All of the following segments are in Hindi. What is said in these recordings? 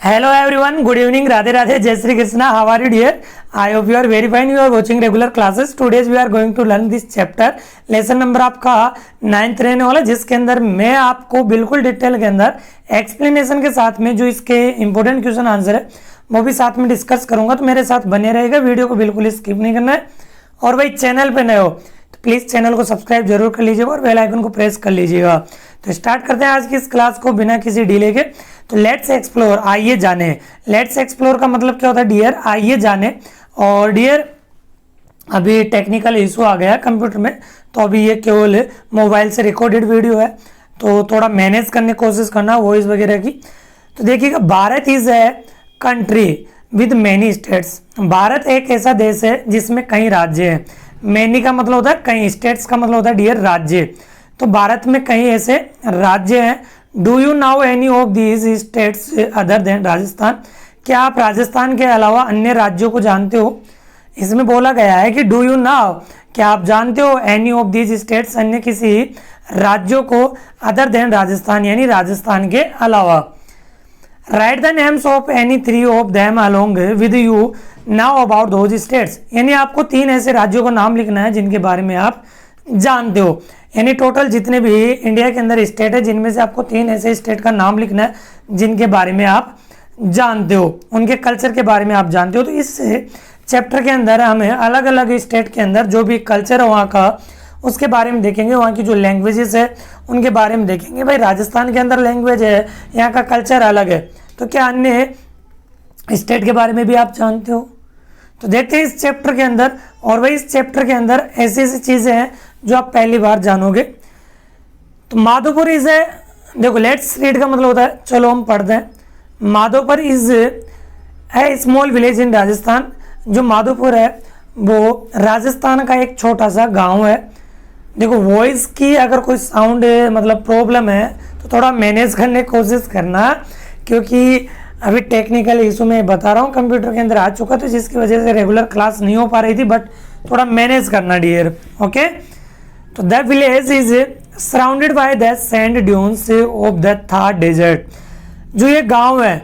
Hello everyone, good evening, Radhe Radhe, Jai Shri Krishna. How are you dear? I hope you are very fine. You are watching regular classes. Today we are going to learn this chapter. Lesson number आपका 9th रहने वाला, जिसके अंदर मैं आपको बिल्कुल डिटेल के अंदर एक्सप्लेनेशन के साथ में जो इसके इंपॉर्टेंट क्वेश्चन आंसर है वो भी साथ में डिस्कस करूंगा। तो मेरे साथ बने रहेगा, वीडियो को बिल्कुल स्किप नहीं करना है। और भाई चैनल पे नए हो तो प्लीज़ चैनल को सब्सक्राइब जरूर कर लीजिएगा और बेल आइकन को प्रेस कर लीजिएगा। तो स्टार्ट करते हैं आज की इस क्लास को बिना किसी डिले के। तो लेट्स एक्सप्लोर, आइए जाने। लेट्स एक्सप्लोर का मतलब क्या होता है डियर? आइए जाने। और डियर अभी टेक्निकल इशू आ गया कंप्यूटर में, तो अभी ये केवल मोबाइल से रिकॉर्डेड वीडियो है, तो थोड़ा मैनेज करने की कोशिश करना वॉइस वगैरह की। तो देखिएगा, Bharat is a country with many states. Bharat एक ऐसा देश है जिसमें कई राज्य हैं। मैनी का मतलब होता है कई, स्टेट्स का मतलब होता है डियर राज्य। तो भारत में कई ऐसे राज्य हैं। Do you now any of these states other than Rajasthan? क्या आप राजस्थान के अलावा अन्य राज्यों को जानते हो? इसमें बोला गया है कि डू यू नाउ, क्या आप जानते हो एनी ऑफ दीज स्टेट्स, अन्य किसी राज्यों को, अदर देन राजस्थान यानी राजस्थान के अलावा। Right the names of any 3 of them along with you now about those states. यानी आपको 3 ऐसे राज्यों का नाम लिखना है जिनके बारे में आप जानते हो। यानी टोटल जितने भी इंडिया के अंदर स्टेट है, जिनमें से आपको 3 ऐसे स्टेट का नाम लिखना है जिनके बारे में आप जानते हो, उनके कल्चर के बारे में आप जानते हो। तो इस चैप्टर के अंदर हमें अलग अलग स्टेट के अंदर जो भी कल्चर है वहाँ का, उसके बारे में देखेंगे। वहाँ की जो लैंग्वेजेस है उनके बारे में देखेंगे। भाई राजस्थान के अंदर लैंग्वेज है, यहाँ का कल्चर अलग है, तो क्या अन्य स्टेट के बारे में भी आप जानते हो? तो देखते हैं इस चैप्टर के अंदर। और भाई इस चैप्टर के अंदर ऐसी ऐसी चीज़ें हैं जो आप पहली बार जानोगे। तो माधोपुर इज है, देखो लेट्स रीड का मतलब होता है, चलो हम पढ़ते हैं। माधोपुर इज है स्मॉल विलेज इन राजस्थान। जो माधोपुर है वो राजस्थान का एक छोटा सा गांव है। देखो वॉइस की अगर कोई साउंड मतलब प्रॉब्लम है तो थोड़ा मैनेज करने की कोशिश करना, क्योंकि अभी टेक्निकल इशू में बता रहा हूँ कंप्यूटर के अंदर आ चुका, तो जिसकी वजह से रेगुलर क्लास नहीं हो पा रही थी, बट थोड़ा मैनेज करना डियर, ओके। तो the village is surrounded by the sand dunes of the Thar desert. जो ये गांव है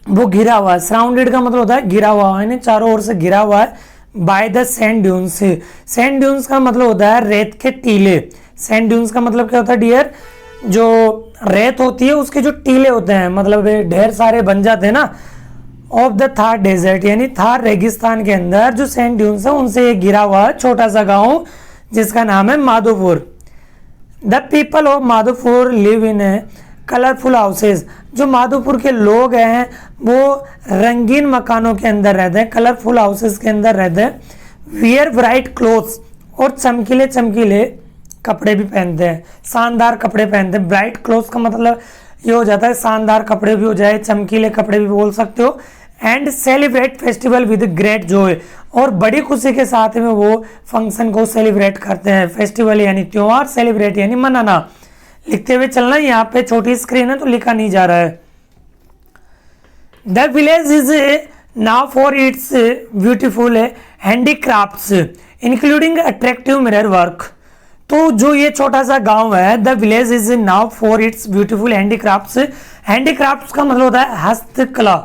वो घिरा हुआ है। सराउंडेड का मतलब होता है घिरा हुआ, यानी चारों ओर से घिरा हुआ है। Bye the sand dunes, sand dunes का मतलब होता है रेत के टीले। सैंड ड्यून्स का मतलब क्या होता है डियर? जो रेत होती है उसके जो टीले होते हैं, मतलब ढेर सारे बन जाते हैं ना, ऑफ द थार डेजर्ट, यानी थार रेगिस्तान के अंदर जो सैंड ड्यून्स है उनसे ये घिरा हुआ छोटा सा गांव जिसका नाम है Madhopur. The people of Madhopur live in colourful houses. जो माधोपुर के लोग हैं वो रंगीन मकानों के अंदर रहते हैं, कलरफुल हाउसेज के अंदर रहते हैं। वियर ब्राइट क्लोथ्स, और चमकीले चमकीले कपड़े भी पहनते हैं, शानदार कपड़े पहनते हैं। ब्राइट क्लोथ्स का मतलब ये हो जाता है शानदार कपड़े भी हो जाए, चमकीले कपड़े भी बोल सकते हो। And celebrate festival with great Joy, और बड़ी खुशी के साथ में वो फंक्शन को सेलिब्रेट करते हैं। फेस्टिवल यानी त्योहार, सेलिब्रेट यानी मनाना। लिखते हुए चलना, यहाँ पे छोटी स्क्रीन है तो लिखा नहीं जा रहा है। The village is now for its beautiful handicrafts including attractive mirror work. तो जो ये छोटा सा गांव है, the village is now for its beautiful handicrafts. Handicrafts का मतलब होता है हस्तकला।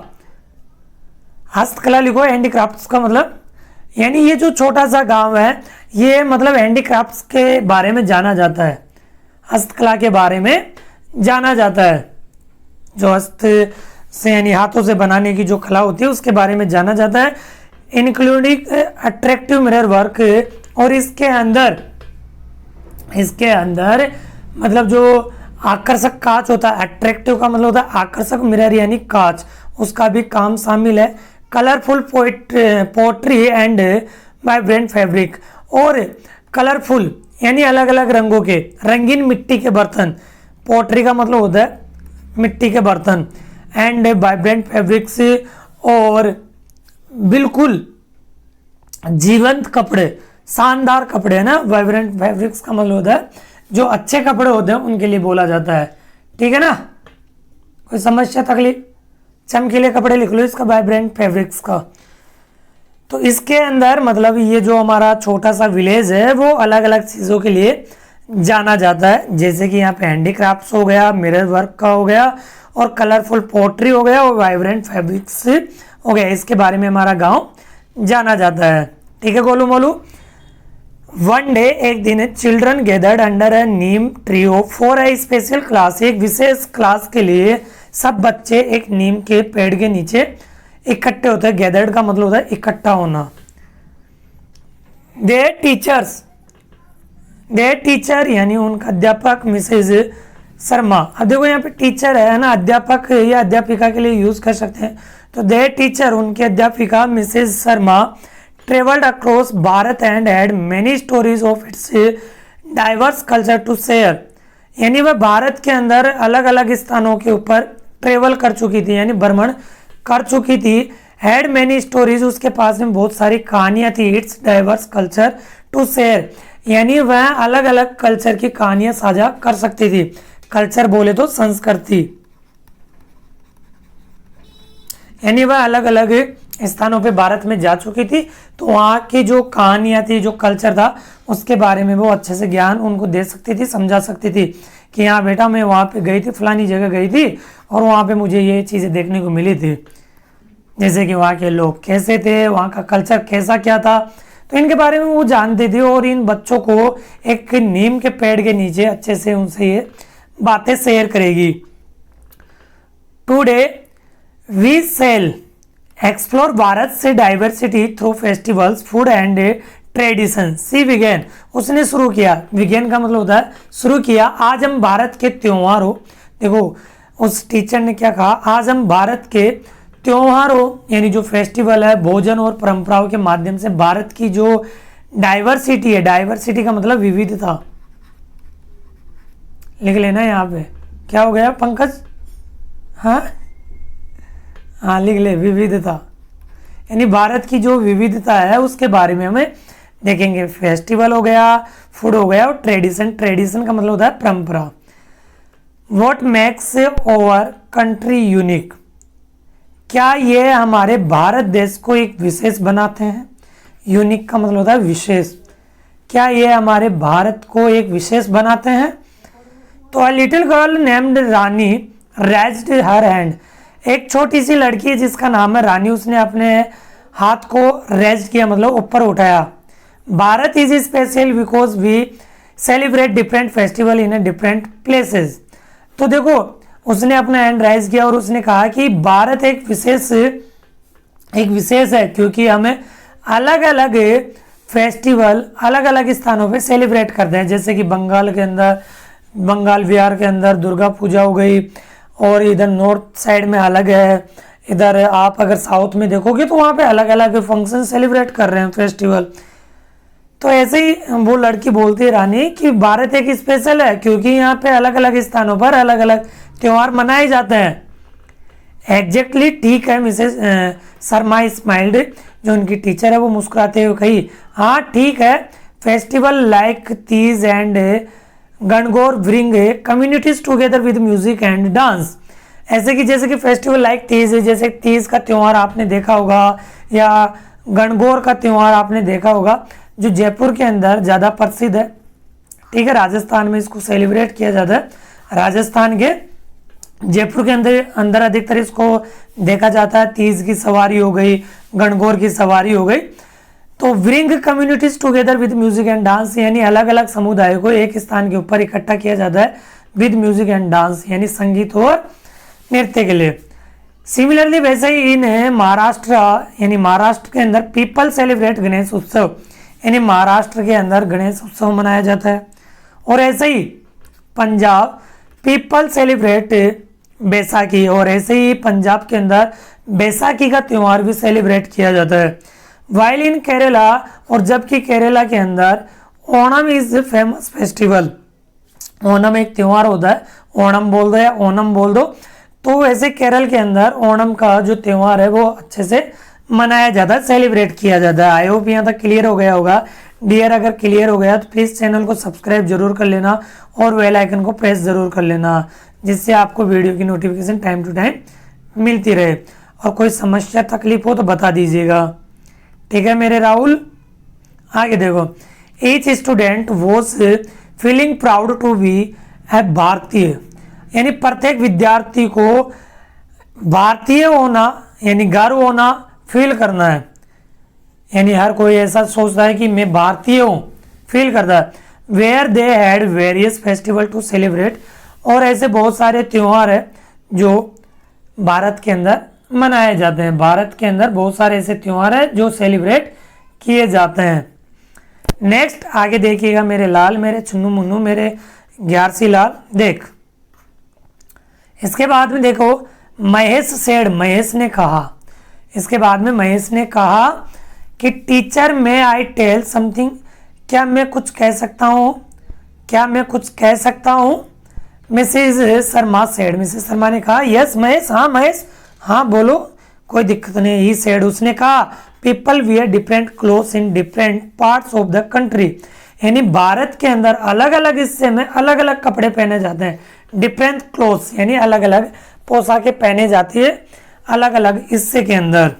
हस्तकला लिखो हैंडीक्राफ्ट्स का मतलब, यानी ये जो छोटा सा गांव है ये मतलब हैंडीक्राफ्ट्स के बारे में जाना जाता है, हस्तकला के बारे में जाना जाता है। जो हस्त से यानी हाथों से बनाने की जो कला होती है उसके बारे में जाना जाता है। इंक्लूडिंग अट्रैक्टिव मिरर वर्क, और इसके अंदर मतलब जो आकर्षक कांच होता है, अट्रैक्टिव का मतलब होता है आकर्षक, मिरर यानी कांच, उसका भी काम शामिल है। Colourful pottery and vibrant fabric, और कलरफुल यानी अलग अलग रंगों के रंगीन मिट्टी के बर्तन। पोट्री का मतलब होता है मिट्टी के बर्तन। एंड वाइब्रेंट फैब्रिक्स, और बिल्कुल जीवंत कपड़े, शानदार कपड़े है ना। वाइब्रेंट फैब्रिक्स का मतलब होता है जो अच्छे कपड़े होते हैं उनके लिए बोला जाता है, ठीक है ना। कोई समस्या तकलीफ? चमकीले कपड़े लिख लो इसका, वाइब्रेंट फैब्रिक्स का। तो इसके अंदर मतलब ये जो हमारा छोटा सा विलेज है वो अलग अलग चीज़ों के लिए जाना जाता है। जैसे कि यहाँ पे हैंडीक्राफ्ट्स हो गया, मिरर वर्क का हो गया, और कलरफुल पोट्री हो गया, और वाइब्रेंट फैब्रिक्स हो गया। इसके बारे में हमारा गांव जाना जाता है। ठीक है गोलू मोलू। वन डे, एक दिन, children gathered under a Neem tree for a special class, एक विशेष क्लास के लिए सब बच्चे एक नीम के पेड़ के नीचे इकट्ठे होते हैं। गैदर्ड का मतलब होता है इकट्ठा होना। दे टीचर यानी उनका अध्यापक मिसेज शर्मा। अब देखो यहाँ पे टीचर है ना, अध्यापक या अध्यापिका के लिए यूज कर सकते हैं। तो दे टीचर उनके अध्यापिका Mrs Sharma travelled across Bharat and had many stories of its diverse culture to share, यानी वह भारत के अंदर अलग अलग स्थानों के ऊपर ट्रेवल कर चुकी थी, यानी भ्रमण कर चुकी थी। हैड मेनी स्टोरीज, उसके पास में बहुत सारी कहानियां थी। Its diverse culture to share, यानी वह अलग अलग कल्चर की कहानियां साझा कर सकती थी। कल्चर बोले तो संस्कृति, यानी वह अलग अलग स्थानों पे भारत में जा चुकी थी, तो वहाँ की जो कहानियां थी, जो कल्चर था, उसके बारे में वो अच्छे से ज्ञान उनको दे सकती थी, समझा सकती थी कि हाँ बेटा मैं वहाँ पे गई थी, फलानी जगह गई थी और वहाँ पे मुझे ये चीज़ें देखने को मिली थी। जैसे कि वहाँ के लोग कैसे थे, वहाँ का कल्चर कैसा क्या था, तो इनके बारे में वो जानती थी। और इन बच्चों को एक नीम के पेड़ के नीचे अच्छे से उनसे ये बातें शेयर करेगी। Today we shall explore Bharat से diversity through festivals, food and tradition. She began, उसने शुरू किया, विगेन का मतलब होता है शुरू किया। आज हम भारत के त्योहारों, देखो उस टीचर ने क्या कहा, आज हम भारत के त्योहारों यानी जो फेस्टिवल है, भोजन और परंपराओं के माध्यम से भारत की जो डाइवर्सिटी है, डाइवर्सिटी का मतलब विविधता, लिख लेना यहाँ पे। क्या हो गया पंकज? हाँ हाँ लिख ले, विविधता, यानी भारत की जो विविधता है उसके बारे में हमें देखेंगे। फेस्टिवल हो गया, फूड हो गया, और ट्रेडिशन, ट्रेडिशन का मतलब होता है परंपरा। What makes our country unique, क्या ये हमारे भारत देश को एक विशेष बनाते हैं? यूनिक का मतलब होता है विशेष। क्या ये हमारे भारत को एक विशेष बनाते हैं? तो a little girl named Rani raised her hand, एक छोटी सी लड़की जिसका नाम है रानी, उसने अपने हाथ को रेज किया, मतलब ऊपर उठाया। Bharat is special because we celebrate different festival in different places. तो देखो उसने अपना हैंड राइज किया और उसने कहा कि भारत एक विशेष है क्योंकि हमें अलग अलग फेस्टिवल अलग अलग स्थानों पे सेलिब्रेट करते हैं। जैसे कि बंगाल के अंदर, बंगाल बिहार के अंदर दुर्गा पूजा हो गई, और इधर नॉर्थ साइड में अलग है, इधर आप अगर साउथ में देखोगे तो वहाँ पे अलग अलग फंक्शन सेलिब्रेट कर रहे हैं, फेस्टिवल। तो ऐसे ही वो लड़की बोलती है रानी कि भारत एक स्पेशल है क्योंकि यहाँ पे अलग अलग स्थानों पर अलग अलग त्योहार मनाए जाते हैं। एग्जैक्टली, ठीक है मिसेस शर्मा स्माइल्ड, जो उनकी टीचर है वो मुस्कुराते हुए कही, हाँ ठीक है, festival like Teej and Gangaur bring communities together with music and dance. ऐसे कि जैसे कि फेस्टिवल लाइक तीज, जैसे तीज का त्यौहार आपने देखा होगा, या गणगौर का त्यौहार आपने देखा होगा, जो जयपुर के अंदर ज़्यादा प्रसिद्ध है। ठीक है, राजस्थान में इसको सेलिब्रेट किया जाता है। राजस्थान के जयपुर के अंदर अधिकतर इसको देखा जाता है। तीज की सवारी हो गई, गणगौर की सवारी हो गई। तो bring communities together with music and dance, यानी अलग अलग समुदायों को एक स्थान के ऊपर इकट्ठा किया जाता है विद म्यूजिक एंड डांस, यानी संगीत और नृत्य के लिए। सिमिलरली वैसे ही इन महाराष्ट्र, यानी महाराष्ट्र के अंदर पीपल सेलिब्रेट गणेश उत्सव, यानी महाराष्ट्र के अंदर गणेश उत्सव मनाया जाता है। और ऐसे ही पंजाब पीपल सेलिब्रेट बैसाखी, और ऐसे ही पंजाब के अंदर बैसाखी का त्यौहार भी सेलिब्रेट किया जाता है। वाइल इन केरला, और जबकि केरला के अंदर Onam is famous festival, Onam एक त्यौहार होता है, ओणम बोल दो या ओणम बोल दो। तो वैसे केरल के अंदर ओणम का जो त्यौहार है वो अच्छे से मनाया जाता है, सेलिब्रेट किया जाता है। आई होप यहाँ तक क्लियर हो गया होगा। डियर अगर क्लियर हो गया तो प्लीज़ चैनल को सब्सक्राइब जरूर कर लेना और बेल आइकन को प्रेस जरूर कर लेना, जिससे आपको वीडियो की नोटिफिकेशन टाइम टू टाइम मिलती रहे। और कोई समस्या तकलीफ हो तो बता दीजिएगा, ठीक है मेरे राहुल। आगे देखो, each student was feeling proud to be a Bharatiya, यानी प्रत्येक विद्यार्थी को भारतीय होना यानी गर्व होना फील करना है, यानी हर कोई ऐसा सोचता है कि मैं भारतीय हूँ, फील करता है। Where they had various festival to celebrate, और ऐसे बहुत सारे त्यौहार है जो भारत के अंदर मनाए जाते हैं। भारत के अंदर बहुत सारे ऐसे त्यौहार है जो सेलिब्रेट किए जाते हैं। नेक्स्ट आगे देखिएगा मेरे लाल, मेरे चुन्नू मुन्नू, मेरे ग्यारसी लाल, देख इसके बाद में देखो महेश सेड, महेश ने कहा, इसके बाद में महेश ने कहा कि teacher may I tell something, क्या मैं कुछ कह सकता हूँ, क्या मैं कुछ कह सकता हूँ। Mrs Sharma said, Mrs Sharma ने कहा यस महेश, हाँ महेश, हाँ बोलो कोई दिक्कत नहीं। ही सेड, उसने कहा people wear different clothes in different parts of the country, यानी भारत के अंदर अलग अलग हिस्से में अलग अलग कपड़े पहने जाते हैं। डिफरेंट क्लोथ्स यानी अलग अलग पोशाकें पहने जाती है अलग अलग हिस्से के अंदर।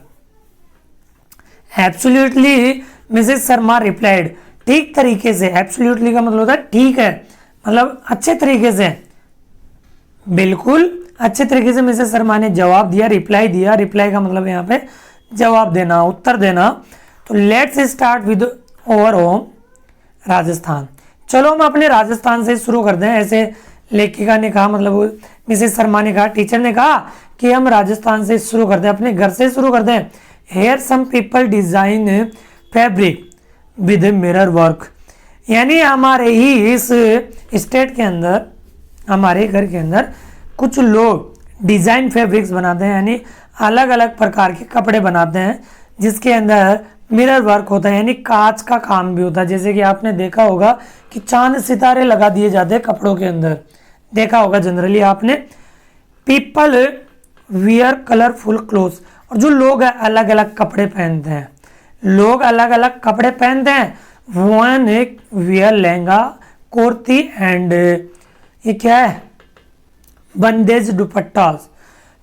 एब्सोल्युटली मिसेज शर्मा रिप्लाइड, ठीक तरीके से, एब्सोल्युटली का मतलब होता है ठीक है, मतलब अच्छे तरीके से, बिल्कुल अच्छे तरीके से मिसेज शर्मा ने जवाब दिया, रिप्लाई दिया। रिप्लाई का मतलब यहाँ पे जवाब देना, उत्तर देना। तो let's start with over home Rajasthan, चलो हम अपने राजस्थान से शुरू करते हैं। ऐसे लेखिका ने कहा, मतलब मिसेज शर्मा ने कहा, टीचर ने कहा कि हम राजस्थान से शुरू करते हैं, अपने घर से शुरू करते हैं। Here some people design fabric with mirror work, यानी हमारे ही इस स्टेट के अंदर, हमारे घर के अंदर कुछ लोग डिजाइन फैब्रिक्स बनाते हैं, यानी अलग अलग प्रकार के कपड़े बनाते हैं जिसके अंदर मिरर वर्क होता है, यानी कांच का काम भी होता है। जैसे कि आपने देखा होगा कि चांद सितारे लगा दिए जाते हैं कपड़ों के अंदर, देखा होगा जनरली आपने। पीपल वियर कलरफुल क्लोथ्स, और जो लोग अलग अलग कपड़े पहनते हैं, लोग अलग अलग कपड़े पहनते हैं। One wear lehenga kurti and ये क्या है बंदेज दुपट्टास,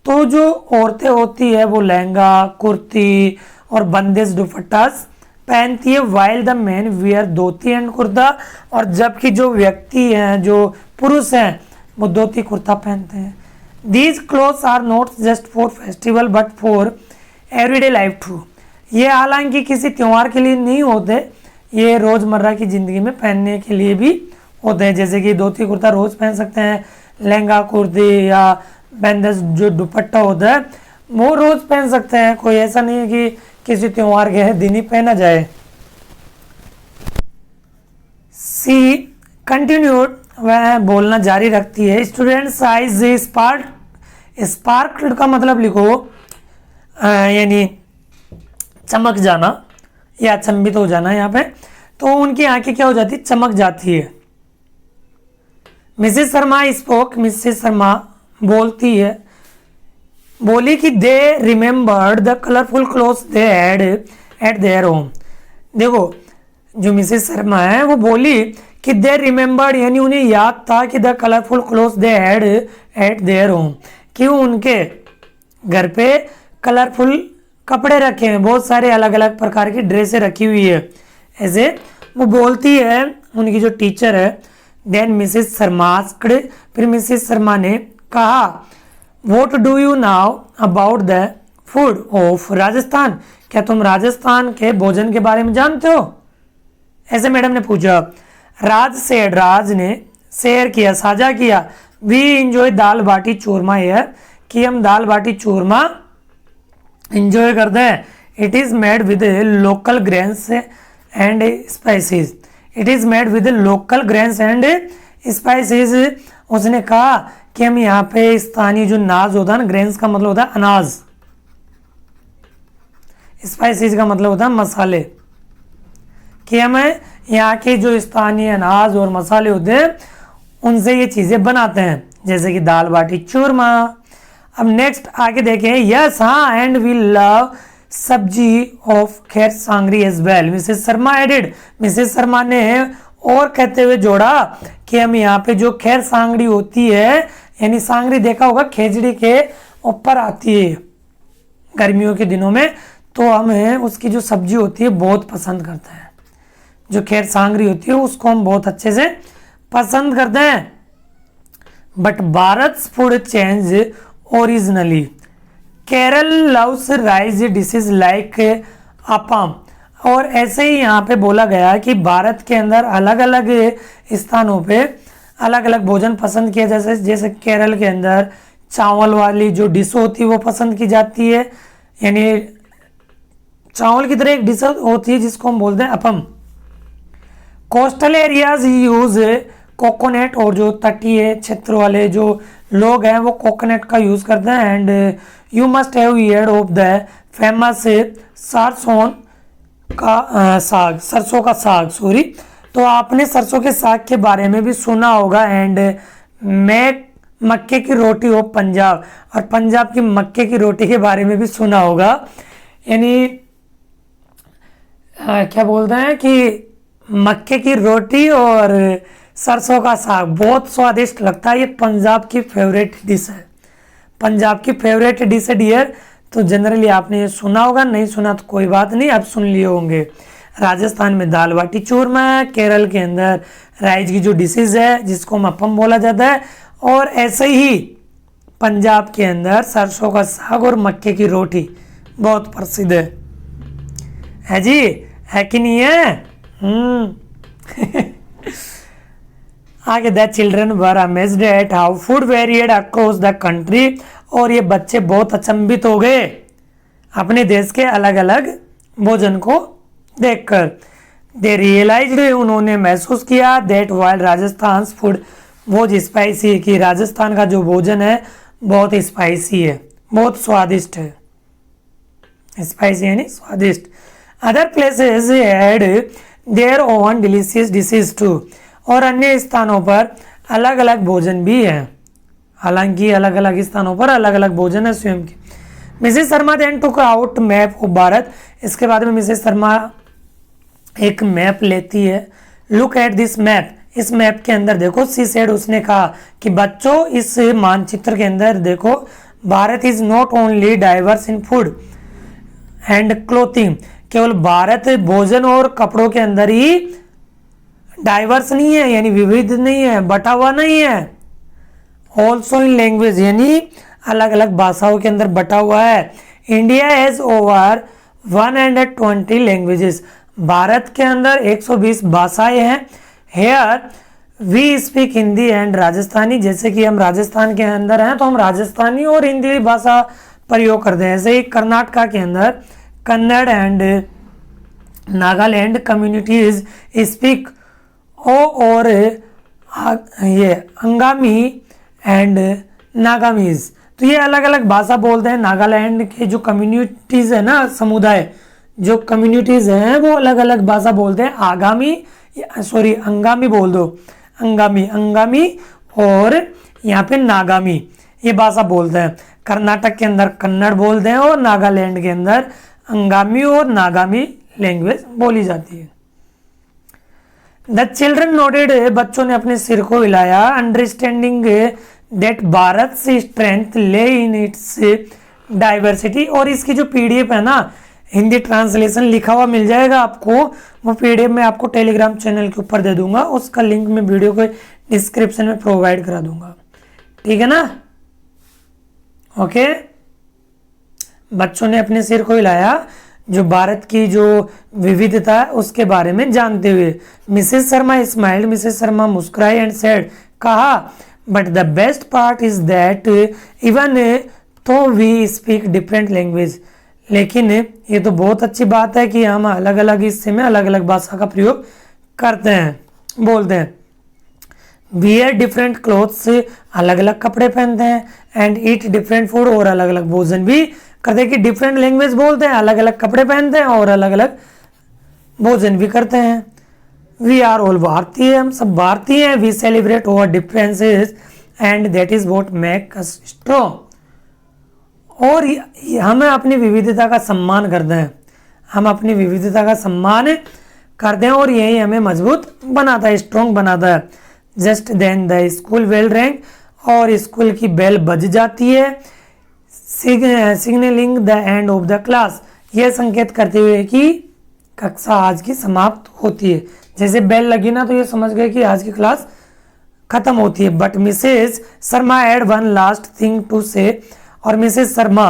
तो जो औरतें होती है वो लहंगा कुर्ती और बंदेज दुपट्टास पहनती है। While the man wear dhoti and kurta, और जबकि जो व्यक्ति हैं, जो पुरुष हैं, वो धोती कुर्ता पहनते हैं। These clothes are not just for festival but for everyday life too, ये हालांकि किसी त्यौहार के लिए नहीं होते, ये रोज़मर्रा की ज़िंदगी में पहनने के लिए भी होते हैं। जैसे कि धोती कुर्ता रोज़ पहन सकते हैं, लहंगा कुर्ती या बैंडेज जो दुपट्टा होता है वो रोज़ पहन सकते हैं, कोई ऐसा नहीं है कि किसी त्यौहार के दिन ही पहना जाए। सी कंटिन्यूड, वह बोलना जारी रखती है। स्टूडेंट साइज स्पार्क, स्पार्क्ड का मतलब लिखो यानी चमक जाना या अचंभित हो जाना यहाँ पे, तो उनकी आंखें क्या हो जाती, चमक जाती है। Mrs Sharma spoke, Mrs Sharma बोलती है, बोली कि they remembered the colourful clothes they had at their home. देखो जो मिसेस शर्मा है वो बोली कि दे रिमेम्बर्ड, यानी उन्हें याद था कि the colourful clothes they had at their home, कि उनके घर पे कलरफुल कपड़े रखे हैं, बहुत सारे अलग अलग प्रकार की ड्रेसें रखी हुई है। ऐसे वो बोलती है उनकी जो टीचर है। देन मिसेस शर्मा आस्क्ड, फिर मिसेस शर्मा ने कहा what do you now about the food of Rajasthan, क्या तुम राजस्थान के भोजन के बारे में जानते हो, ऐसे मैडम ने पूछा। राज सेड, राज ने शेयर किया, साझा किया। We enjoy dal baati churma here, कि हम दाल बाटी चूरमा इंजॉय करते हैं। It is made with local grains and spices, it is made with local grains and spices. उसने कहा कि हम यहाँ पे स्थानीय जो नाज होता है ना, ग्रेन्स का मतलब होता है अनाज, स्पाइसेस का मतलब होता है मसाले, कि हमें यहाँ के जो स्थानीय अनाज और मसाले होते हैं उनसे ये चीज़ें बनाते हैं, जैसे कि दाल बाटी चूरमा। अब नेक्स्ट आगे देखें। यस हाँ, and we love sabzi of ker sangri as well, Mrs Sharma added. Mrs Sharma ने और कहते हुए जोड़ा कि हम यहाँ पे जो खैर सांगरी होती है, यानी सांगरी देखा होगा खेजड़ी के ऊपर आती है गर्मियों के दिनों में, तो हमें उसकी जो सब्जी होती है बहुत पसंद करते हैं। जो खैर सांगरी होती है उसको हम बहुत अच्छे से पसंद करते हैं। But Bharat food change originally. Kerala loves rice dishes like appam. और ऐसे ही यहाँ पे बोला गया कि भारत के अंदर अलग अलग स्थानों पे अलग अलग भोजन पसंद किया, जैसे जैसे केरल के अंदर चावल वाली जो डिश होती है वो पसंद की जाती है, यानी चावल की तरह एक डिश होती है जिसको हम बोलते हैं appam. Coastal areas use coconut. और जो तटीय क्षेत्र वाले जो लोग हैं वो कोकोनट का यूज करते हैं। And you must have heard of the famous सरसों का साग, सरसों का साग सॉरी। तो आपने सरसों के साग के बारे में भी सुना होगा। एंड मैं मक्के की रोटी ऑफ पंजाब। और पंजाब की मक्के की रोटी के बारे में भी सुना होगा। यानी क्या बोलते हैं कि मक्के की रोटी और सरसों का साग बहुत स्वादिष्ट लगता है। ये पंजाब की फेवरेट डिश है, पंजाब की फेवरेट डिश है डियर। तो जनरली आपने ये सुना होगा, नहीं सुना तो कोई बात नहीं, आप सुन लिए होंगे। राजस्थान में दाल बाटी चूरमा है, केरल के अंदर राइस की जो डिशेज है जिसको मप्पम बोला जाता है, और ऐसे ही पंजाब के अंदर सरसों का साग और मक्के की रोटी बहुत प्रसिद्ध है जी, है कि नहीं है? आगे the children were amazed eight how food varied across the country. और ये बच्चे बहुत अचंभित हो गए अपने देश के अलग अलग भोजन को देखकर। दे रियलाइज्ड, उन्होंने महसूस किया दैट वाइल राजस्थान फूड बहुत स्पाइसी है, कि राजस्थान का जो भोजन है बहुत स्पाइसी है, बहुत स्वादिष्ट है। स्पाइसी यानी स्वादिष्ट। Other places had their own delicious dishes too. और अन्य स्थानों पर अलग अलग भोजन भी है, हालांकि अलग अलग स्थानों पर अलग अलग भोजन है स्वयं के। Mrs Sharma then took out map of Bharat. इसके बाद में मिसेस शर्मा एक मैप लेती है। Look at this map. इस मैप के अंदर देखो, सी सेड, उसने कहा कि बच्चों इस मानचित्र के अंदर देखो, Bharat is not only diverse in food and clothing. केवल भारत भोजन और कपड़ों के अंदर ही डाइवर्स नहीं है, यानी विविध नहीं है, बटा हुआ नहीं है। ऑल्सो इन लैंग्वेज, यानी अलग अलग भाषाओं के अंदर बटा हुआ है। India has over 120 languages. Bharat के अंदर 120 भाषाएं हैं। Here we speak Hindi and Rajasthani. जैसे कि हम राजस्थान के अंदर हैं तो हम राजस्थानी और हिंदी भाषा प्रयोग करते हैं। ऐसे ही कर्नाटका के अंदर Kannada and Nagaland communities speak और ये अंगामी एंड नागामीज। तो ये अलग अलग भाषा बोलते हैं। नागालैंड के जो कम्युनिटीज है ना, समुदाय जो कम्युनिटीज हैं वो अलग अलग भाषा बोलते हैं। अंगामी बोल दो, अंगामी और यहाँ पे नागामी, ये भाषा बोलते हैं। कर्नाटक के अंदर कन्नड़ बोलते हैं और नागालैंड के अंदर अंगामी और नागामी लैंग्वेज बोली जाती है। द चिल्ड्रन नोटेड, बच्चों ने अपने सिर को हिलाया, अंडरस्टैंडिंग दैट भारत से स्ट्रेंथ ले इन इट्स डाइवर्सिटी। और इसकी जो पीडीएफ है ना, हिंदी ट्रांसलेशन लिखा हुआ मिल जाएगा आपको, वो पीडीएफ मैं आपको टेलीग्राम चैनल के ऊपर दे दूंगा, उसका लिंक मैं वीडियो के डिस्क्रिप्शन में प्रोवाइड करा दूंगा, ठीक है ना? ओके, बच्चों ने अपने सिर को हिलाया जो भारत की जो विविधता है उसके बारे में जानते हुए। Mrs Sharma smiled, Mrs Sharma मुस्कुराई एंड सेड, कहा, but the best part is that even though we speak different language. लेकिन ये तो बहुत अच्छी बात है कि हम अलग अलग हिस्से में अलग अलग भाषा का प्रयोग करते हैं, बोलते हैं। वियर डिफरेंट क्लोथ्स, अलग अलग कपड़े पहनते हैं। एंड ईट डिफरेंट फूड, और अलग अलग भोजन भी करते हैं। कि डिफरेंट लैंग्वेज बोलते हैं, अलग अलग कपड़े पहनते हैं और अलग अलग भोजन भी करते हैं। वी आर ऑल भारतीय, हम सब भारतीय हैं। We celebrate our differences and that is what make us strong. और हम अपनी विविधता का सम्मान करते हैं, हम अपनी विविधता का सम्मान करते हैं और यही हमें मजबूत बनाता है, स्ट्रॉन्ग बनाता है। Just then the school bell rang, और स्कूल की बेल बज जाती है। Signalling the end of the class, यह संकेत करते हुए कि कक्षा आज की समाप्त होती है। जैसे बेल लगी ना तो ये समझ गए कि आज की क्लास खत्म होती है। But Mrs Sharma add one last thing to say, और मिसेज शर्मा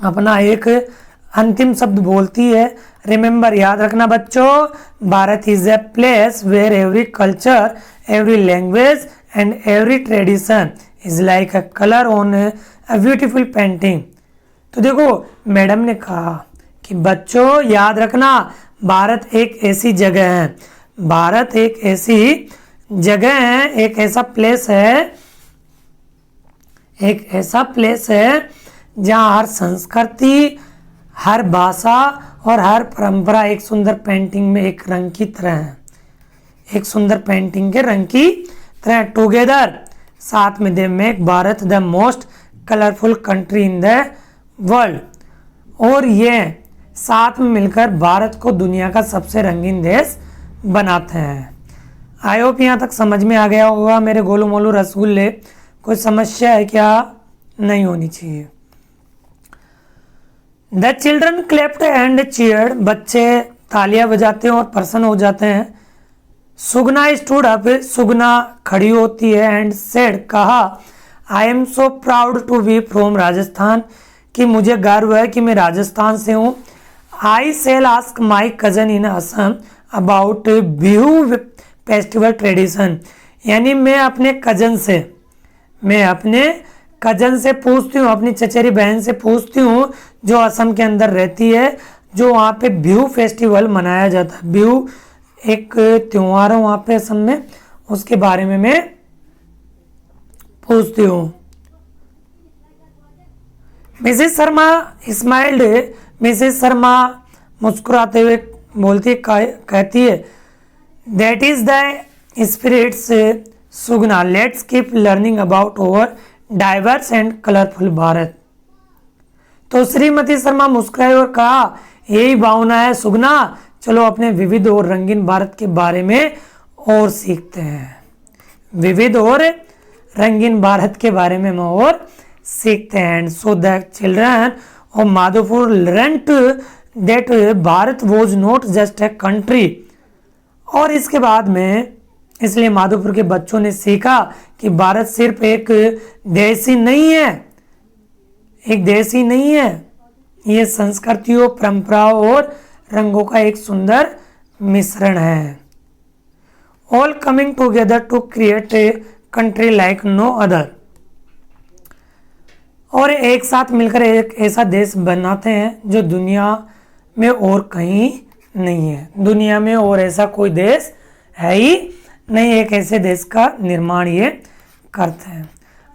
अपना एक अंतिम शब्द बोलती है। रिमेंबर, याद रखना बच्चों, Bharat is a place where every culture, every language and every tradition is like a colour on a beautiful painting. तो देखो मैडम ने कहा कि बच्चों याद रखना, भारत एक ऐसी जगह है, भारत एक ऐसी जगह है, एक ऐसा प्लेस है, एक ऐसा प्लेस है जहाँ हर संस्कृति, हर भाषा और हर परंपरा एक सुंदर पेंटिंग में एक रंग की तरह है, एक सुंदर पेंटिंग के रंग की तरह। टुगेदर, साथ में they make Bharat the most colourful country in the world, और ये साथ में मिलकर भारत को दुनिया का सबसे रंगीन देश बनाते हैं। आई होप यहाँ तक समझ में आ गया होगा मेरे गोलू मोलू रसगुल्ले। कोई समस्या है क्या? नहीं होनी चाहिए। The children cleft and cheered, बच्चे तालियां बजाते हैं और प्रसन्न हो जाते हैं। सुगना स्टूड अप, सुगना खड़ी होती है। एंड सेड, कहा, I am so proud to be from Rajasthan, कि मुझे गर्व है कि मैं राजस्थान से हूँ। I shall ask my cousin in Assam about Bihu festival tradition, यानी मैं अपने कजन से पूछती हूँ, अपनी चचेरी बहन से पूछती हूँ जो असम के अंदर रहती है, जो वहाँ पे बिहू फेस्टिवल मनाया जाता है। बिहू एक त्योहार है वहाँ पे असम में, उसके बारे में मैं पूछती हूँ। Mrs Sharma smiled, Mrs Sharma मुस्कुराते हुए बोलती कहती है, that is the spirits Sugna, let's keep learning about our diverse and colourful Bharat. तो श्रीमती शर्मा मुस्कुराई और कहा, यही भावना है सुगना, चलो अपने विविध और रंगीन भारत के बारे में और सीखते हैं। विविध और रंगीन भारत के बारे में और सीखते हैं। So the children of Madhopur learned that Bharat was not just a country, और इसके बाद में इसलिए माधोपुर के बच्चों ने सीखा कि भारत सिर्फ एक देश ही नहीं है, एक देश ही नहीं है, ये संस्कृतियों, परंपराओं और रंगों का एक सुंदर मिश्रण है। All coming together to create a country like no other, और एक साथ मिलकर एक ऐसा देश बनाते हैं जो दुनिया में और कहीं नहीं है। दुनिया में और ऐसा कोई देश है ही नहीं, एक ऐसे देश का निर्माण ये करते हैं।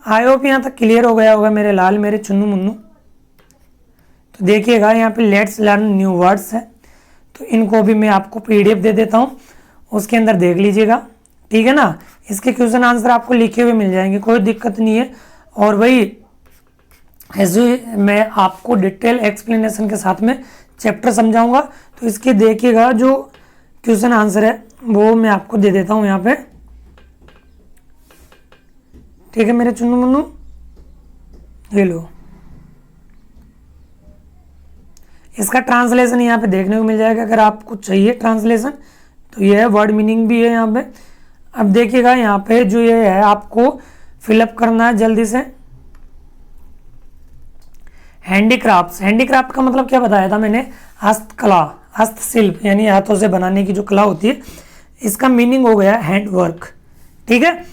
आई होप यहाँ तक क्लियर हो गया होगा मेरे लाल, मेरे चुन्नू मुन्नू। तो देखिएगा यहाँ पे लेट्स लर्न न्यू वर्ड्स है, तो इनको भी मैं आपको पीडीएफ दे देता हूँ, उसके अंदर देख लीजिएगा, ठीक है ना। इसके क्वेश्चन आंसर आपको लिखे हुए मिल जाएंगे, कोई दिक्कत नहीं है। और वही ऐसे मैं आपको डिटेल एक्सप्लेनेशन के साथ में चैप्टर समझाऊंगा, तो इसके देखिएगा जो क्वेश्चन आंसर है वो मैं आपको दे देता हूँ यहाँ पे, ठीक है मेरे चुन्नू मुन्नू, ये लो। इसका ट्रांसलेशन यहाँ पे देखने को मिल जाएगा, अगर आपको चाहिए ट्रांसलेशन तो ये है, वर्ड मीनिंग भी है यहाँ पे। अब देखिएगा यहाँ पे जो ये है आपको फिलअप करना है जल्दी से। हैंडीक्राफ्ट्स, हैंडीक्राफ्ट का मतलब क्या बताया था मैंने, हस्तकला, हस्तशिल्प, यानी हाथों से बनाने की जो कला होती है, इसका मीनिंग हो गया हैंडवर्क, ठीक है।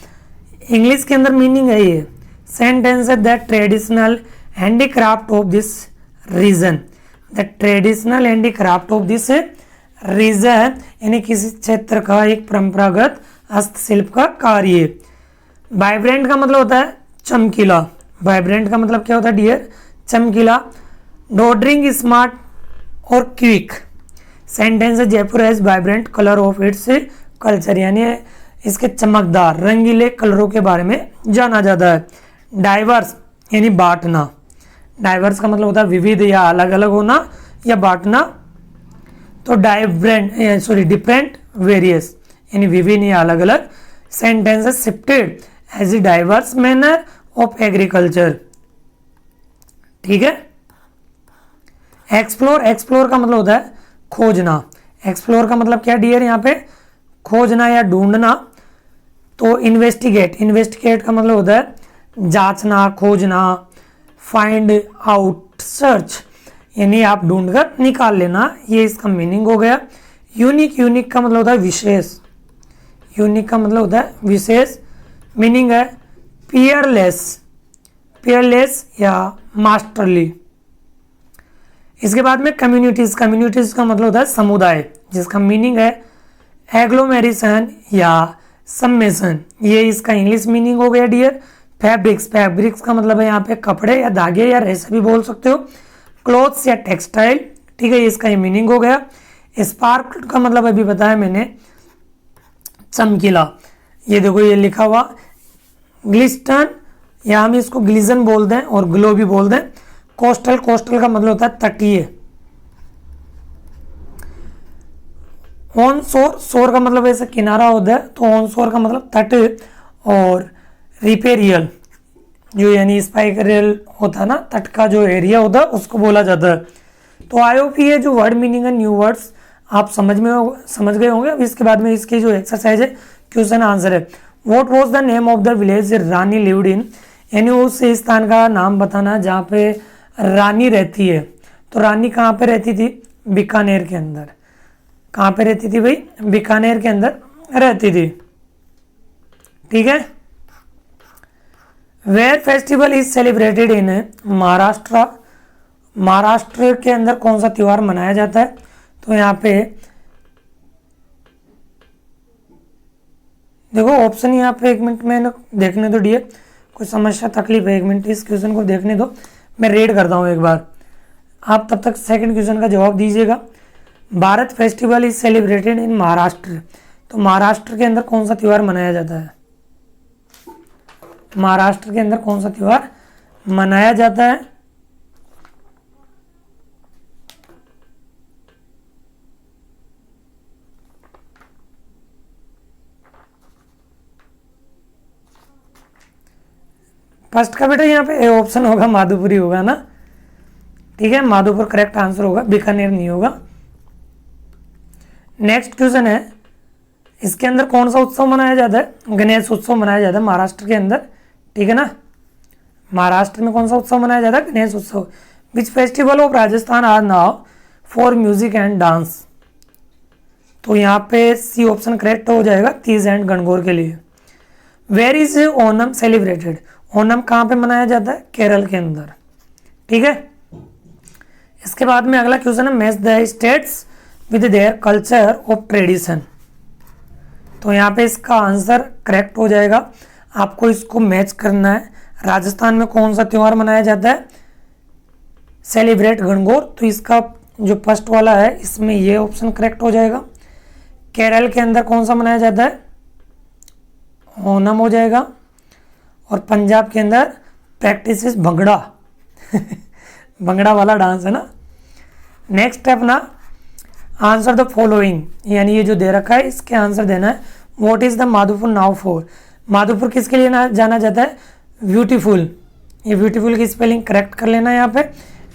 इंग्लिश के अंदर मीनिंग है ये सेंटेंस है, the traditional handicraft of this region, the traditional handicraft of this region, यानी किसी क्षेत्र का एक परंपरागत हस्तशिल्प का कार्य। वाइब्रेंट का मतलब होता है चमकीला, वाइब्रेंट का मतलब क्या होता है डियर, चमकीला। डॉडरिंग, स्मार्ट और क्विक। सेंटेंस है, Jaipur has vibrant colour of its culture, यानी इसके चमकदार रंगीले कलरों के बारे में जाना जाता है। डाइवर्स यानी बांटना, डाइवर्स का मतलब होता है विविध या अलग अलग होना या बांटना। तो डिफरेंट, वेरियस यानी विभिन्न या अलग अलग। सेंटेंस है, shifted as a diverse manner of agriculture, ठीक है। एक्सप्लोर, एक्सप्लोर का मतलब होता है खोजना। एक्सप्लोर का मतलब क्या डियर यहाँ पे, खोजना या ढूंढना। तो इन्वेस्टिगेट, इन्वेस्टिगेट का मतलब होता है जांचना, खोजना, फाइंड आउट, सर्च, यानी आप ढूंढकर निकाल लेना, ये इसका मीनिंग हो गया। यूनिक, यूनिक का मतलब होता है विशेष, यूनिक का मतलब होता है विशेष, मीनिंग है पियरलेस, पियरलेस या मास्टरली। इसके बाद में कम्युनिटीज, कम्युनिटीज का मतलब होता है समुदाय, जिसका मीनिंग है एग्लोमेरेशन या सम्मेशन, ये इसका इंग्लिश मीनिंग हो गया डियर। फैब्रिक्स, फैब्रिक्स का मतलब है यहाँ पे कपड़े या धागे या रेशा भी बोल सकते हो, क्लोथ्स या टेक्सटाइल, ठीक है, इसका ये मीनिंग हो गया। स्पार्क का मतलब अभी बताया मैंने चमकीला, ये देखो ये लिखा हुआ ग्लिस्टन, या हम इसको ग्लिजन बोल दें और ग्लो भी बोल दें। कोस्टल, कोस्टल का मतलब होता है तटीय। ऑन शोर, शोर का मतलब ऐसा किनारा होता है, तो ऑन शोर का मतलब तट, और रिपेरियल जो यानी स्पाइकरियल होता है ना, तट का जो एरिया होता है उसको बोला जाता है। तो आईओपी है जो वर्ड मीनिंग है, न्यू वर्ड्स आप समझ गए होंगे। अब इसके बाद में इसकी जो एक्सरसाइज है क्वेश्चन आंसर है। What was the name of the village Rani lived in, यानी उस स्थान का नाम बताना जहाँ पे रानी रहती है। तो रानी कहाँ पे रहती थी? बीकानेर के अंदर। कहाँ पे रहती थी भाई? बीकानेर के अंदर रहती थी, ठीक है। Where festival is celebrated in Maharashtra, Maharashtra के अंदर कौन सा त्योहार मनाया जाता है? तो यहाँ पे देखो ऑप्शन, यहाँ पे एक मिनट मैंने देखने दो डियर, कोई समस्या तकलीफ है, एक मिनट इस क्वेश्चन को देखने दो, मैं रीड करता हूँ एक बार, आप तब तक सेकंड क्वेश्चन का जवाब दीजिएगा। Bharat festival is celebrated in Maharashtra, तो महाराष्ट्र के अंदर कौन सा त्यौहार मनाया जाता है? महाराष्ट्र के अंदर कौन सा त्यौहार मनाया जाता है? फर्स्ट का बेटा यहाँ पे ऑप्शन होगा माधोपुरी होगा ना, ठीक है, माधोपुर करेक्ट आंसर होगा, बीकानेर नहीं होगा। नेक्स्ट क्वेश्चन है, इसके अंदर कौन सा उत्सव मनाया जाता है? गणेश उत्सव मनाया जाता है महाराष्ट्र के अंदर, ठीक है ना। महाराष्ट्र में कौन सा उत्सव मनाया जाता है? Ganesh Utsav. Which festival of Rajasthan are known for music and dance, तो यहाँ पे सी ऑप्शन करेक्ट हो जाएगा, तीज एंड गणगौर के लिए। Where is Onam celebrated, Onam कहाँ पे मनाया जाता है? केरल के अंदर, ठीक है। इसके बाद में अगला क्वेश्चन है, match the states with their culture of tradition, तो यहाँ पे इसका आंसर करेक्ट हो जाएगा, आपको इसको मैच करना है। राजस्थान में कौन सा त्यौहार मनाया जाता है? सेलिब्रेट गणगौर, तो इसका जो फर्स्ट वाला है इसमें ये ऑप्शन करेक्ट हो जाएगा। केरल के अंदर कौन सा मनाया जाता है? ओनम हो जाएगा। और पंजाब के अंदर प्रैक्टिस इज भंगड़ा भंगड़ा वाला डांस है ना। नेक्स्ट स्टेप ना, आंसर द फॉलोइंग, यानी ये जो दे रखा है इसके आंसर देना है। What is the Madhopur now for, Madhopur किसके लिए जाना जाता है? ब्यूटीफुल, ये ब्यूटीफुल की स्पेलिंग करेक्ट कर लेना है यहाँ पे।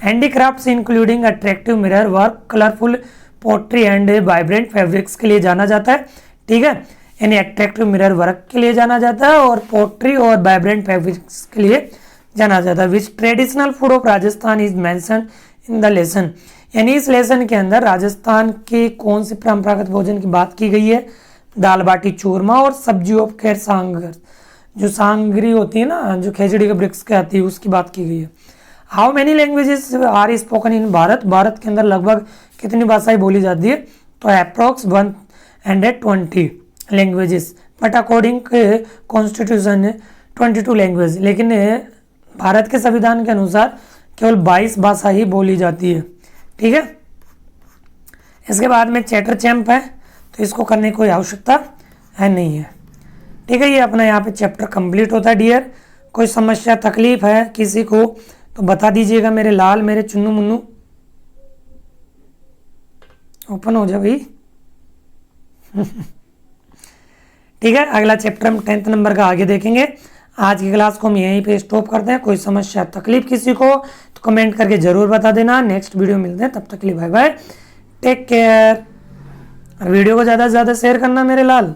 Handicrafts including attractive mirror work, colourful pottery and vibrant fabrics के लिए जाना जाता है, ठीक है, यानी अट्रैक्टिव मिरर वर्क के लिए जाना जाता है और पोट्री और वाइब्रेंट फैब्रिक्स के लिए जाना जाता है। Which traditional food of Rajasthan is mention in the lesson, यानी इस लेसन के अंदर राजस्थान के कौन से परंपरागत भोजन की बात की गई है? दाल बाटी चूरमा और सब्जी ऑफ खैर सांगर, जो सांगरी होती है ना, जो खिचड़ी के वृक्ष के आती है, उसकी बात की गई है। How many languages are spoken in Bharat, Bharat के अंदर लगभग कितनी भाषाएं बोली जाती है? तो approx 120 languages, but according constitution 22 language, लेकिन भारत के संविधान के अनुसार केवल 22 भाषा ही बोली जाती है, ठीक है। इसके बाद में चैटर चैम्प है, तो इसको करने की कोई आवश्यकता है नहीं है, ठीक है। ये अपना यहाँ पे चैप्टर कंप्लीट होता है डियर। कोई समस्या तकलीफ है किसी को तो बता दीजिएगा मेरे लाल, मेरे चुन्नू मुन्नू। ओपन हो जाए भाई ठीक है, अगला चैप्टर हम 10th नंबर का आगे देखेंगे। आज की क्लास को हम यहीं पे स्टॉप करते हैं। कोई समस्या तकलीफ किसी को तो कमेंट करके जरूर बता देना। नेक्स्ट वीडियो मिलते हैं, तब तक के लिए बाय बाय, टेक केयर। और वीडियो को ज़्यादा से ज़्यादा शेयर करना मेरे लाल।